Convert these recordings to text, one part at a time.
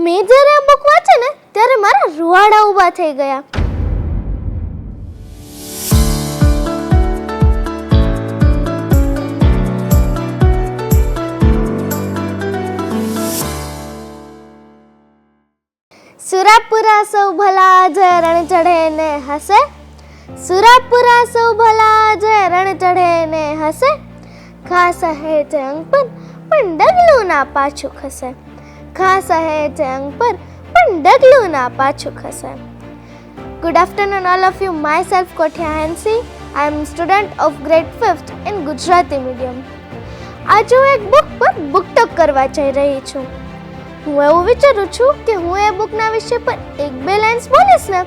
મેં જ્યારે આ બુક વાંચી ને ત્યારે મારા રૂવાડા ઊભા થઈ ગયા. સુરાપુરા સૌ ભલા જય રણ ચઢે ને હસે, સુરાપુરા સૌ ભલા જય રણ ચઢે ને હસે, ખાસ હે છે અંગ પર પણ ડગલું ના પાછું ખસે, ખાસ હે છે અંગ પર પણ ડગલું ના પાછું ખસે. Good afternoon all of you. Myself Kothia Hansi. I am student of grade 5th in Gujarati medium. આજે હું એક બુક પર બુક ટોક કરવા જઈ રહી છું. હું એવું વિચારું છું કે હું એ બુકના વિષય પર એક બે લાઇન્સ બોલીશ ને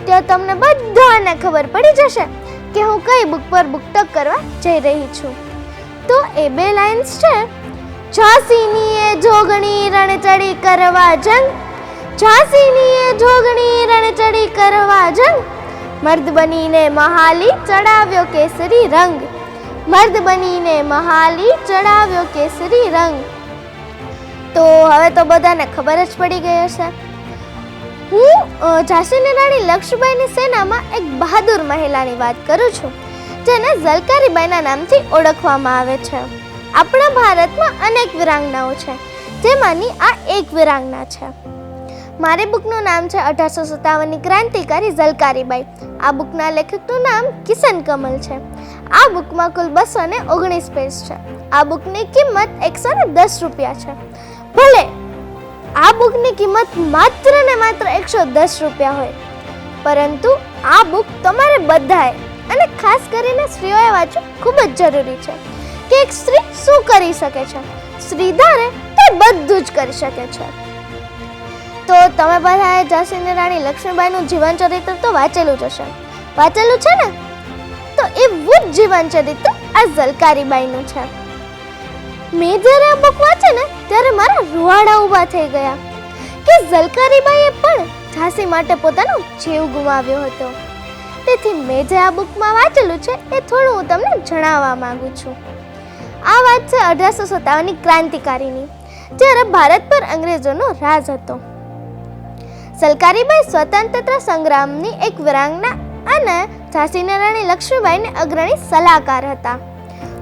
ત્યાં તમને બધાને ખબર પડી જશે કે હું કઈ બુક પર બુક ટોક કરવા જઈ રહી છું. તો એ બે લાઇન્સ છે, ઝાંસીની એ જોગણી રણચડી કરવા જંગ, ઝાંસીની એ જોગણી રણચડી કરવા જંગ, મર્દ બનીને મહાલી ચડાવ્યો કેસરી રંગ, મર્દ બનીને મહાલી ચડાવ્યો કેસરી રંગ. તો હવે તો બધાને ખબર જ પડી ગઈ હશે. હું ઝાંસીની રાણી લક્ષ્મીબાઈની સેનામાં એક બહાદુર મહિલાની વાત કરું છું જેને ઝલકારીબાઈના નામથી ઓળખવામાં આવે છે. આપણા ભારતમાં અનેક વિરાંગનાઓ છે જેમાંની આ એક વિરાંગના છે. મારી બુકનું નામ છે 1857ની ક્રાંતિકારી ઝલકારીબાઈ. આ બુકના લેખકનું નામ કિશન કમલ છે. આ બુકમાં કુલ 219 પેજ છે. આ બુકની કિંમત 110 રૂપિયા છે. ભલે આ બુકની કિંમત માત્ર ને માત્ર 110 રૂપિયા હોય, પરંતુ આ બુક તમારે બધાએ અને ખાસ કરીને સ્ત્રીઓએ વાંચવું ખૂબ જ જરૂરી છે કે એક સ્ત્રી શું કરી શકે છે. સ્ત્રી ધારે તો બધું જ કરી શકે છે. તો તમે બધાએ ઝાંસીની રાણી લક્ષ્મીબાઈનું જીવન ચરિત્ર તો વાંચેલું જ હશે. વાંચેલું છે ને? તો એવું જ જીવન ચરિત્ર આ ઝલકારીબાઈનું છે. મેં જ્યારે આ બુક વાંચી ને ત્યારે મારા રૂવાડા ઊભા થઈ ગયા કે ઝલકારીબાઈએ પણ ઝાંસી માટે પોતાનો જીવ ગુમાવ્યો હતો. તેથી મેં જે આ બુકમાં વાંચેલું છે એ થોડું હું તમને જણાવવા માંગુ છું. આ વાત છે 1857ની ક્રાંતિકારીની, જ્યારે ભારત પર અંગ્રેજોનો રાજ હતો. ઝલકારીબાઈ સ્વતંત્રતા સંગ્રામની એક વિરાંગના અને ઝાંસીની રાણી લક્ષ્મીબાઈને અગ્રણી સલાહકાર હતા.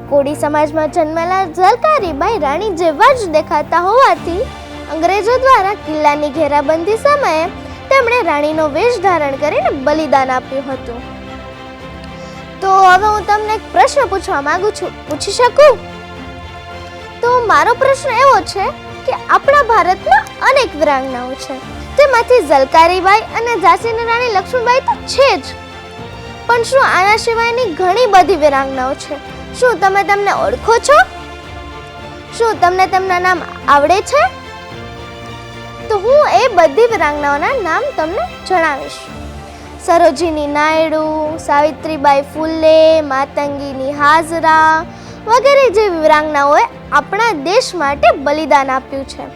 કોળી સમાજમાં જન્મેલા ઝલકારીબાઈ રાણી જેવા જ દેખાતા હોવાથી અંગ્રેજો દ્વારા કિલ્લાની ઘેરાબંધી સમયે તેમણે રાણીનો વેશ ધારણ કરીને બલિદાન આપ્યું હતું. તો હવે હું તમને એક પ્રશ્ન પૂછવા માંગુ છું, પૂછી શકું? તો મારો પ્રશ્ન એવો છે કે આપણા ભારતમાં અનેક વિરાંગનાઓ છે જેમાંથી ઝલકારીબાઈ અને ઝાંસીની રાણી લક્ષ્મીબાઈ તો છે જ, પણ શું આના સિવાયની ઘણી બધી વિરાંગનાઓ છે? શું તમે તેમને ઓળખો છો? શું તમને તેમના નામ આવડે છે? તો હું એ બધી વિરાંગનાઓના નામ તમને જણાવીશ. સરોજિની નાયડુ, સાવિત્રીબાઈ ફૂલે, માતંગીની હાજરા વગેરે જેવી વિરાંગનાઓએ આપણા દેશ માટે બલિદાન આપ્યું છે.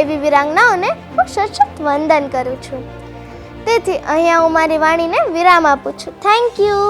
એવી વિરાંગનાઓને હું સચોટ વંદન કરું છું. તેથી અહીંયા હું મારી વાણીને વિરામ આપું છું. Thank you.